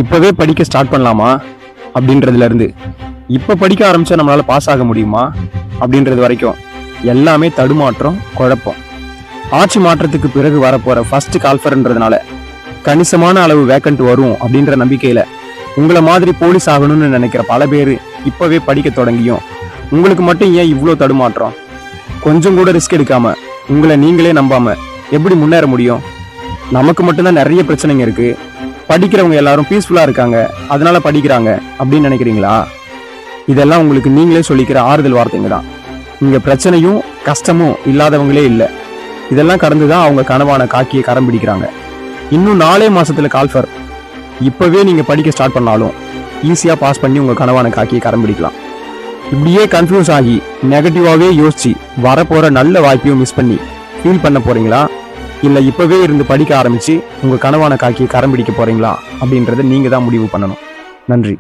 இப்பவே படிக்க ஸ்டார்ட் பண்ணலாமா அப்படின்றதுல இருந்து இப்ப படிக்க ஆரம்பிச்சா நம்மளால பாஸ் ஆக முடியுமா அப்படின்றது வரைக்கும் எல்லாமே தடுமாற்றம், குழப்பம். ஆட்சி மாற்றத்துக்கு பிறகு வரப்போற ஃபர்ஸ்ட் கால்ஃபர்ன்றதுனால கணிசமான அளவு வேக்கண்ட் வரும் அப்படின்ற நம்பிக்கையில உங்களை மாதிரி போலீஸ் ஆகணும்னு நினைக்கிற பல பேர் இப்பவே படிக்க தொடங்கியும் உங்களுக்கு மட்டும் ஏன் இவ்வளோ தடுமாற்றம்? கொஞ்சம் கூட ரிஸ்க் எடுக்காம உங்களை நீங்களே நம்பாம எப்படி முன்னேற முடியும்? நமக்கு மட்டும்தான் நிறைய பிரச்சனைங்க இருக்கு, படிக்கிறவங்க எல்லாரும் பீஸ்ஃபுல்லா இருக்காங்க அதனால படிக்கிறாங்க அப்படின்னு நினைக்கிறீங்களா? இதெல்லாம் உங்களுக்கு நீங்களே சொல்லிக்கிற ஆறுதல் வார்த்தைங்க தான். இங்க பிரச்சனையும் கஷ்டமும் இல்லாதவங்களே இல்லை. இதெல்லாம் கடந்துதான் அவங்க கனவான காக்கியை கரம் பிடிக்கிறாங்க. இன்னும் 4 மாசத்துல கால்ஃபர். இப்பவே நீங்க படிக்க ஸ்டார்ட் பண்ணாலும் ஈஸியா பாஸ் பண்ணி உங்க கனவான காக்கியை கரம் பிடிக்கலாம். இப்படியே கன்ஃபியூஸ் ஆகி நெகட்டிவாவே யோசிச்சு வரப்போற நல்ல வாய்ப்பையும் மிஸ் பண்ணி ஃபீல் பண்ண போறீங்களா? இல்ல இப்பவே இருந்து படிக்க ஆரம்பிச்சு உங்க கனவான காக்கியை கரம் பிடிக்க போறீங்களா அப்படின்றத நீங்க தான் முடிவு பண்ணணும். நன்றி.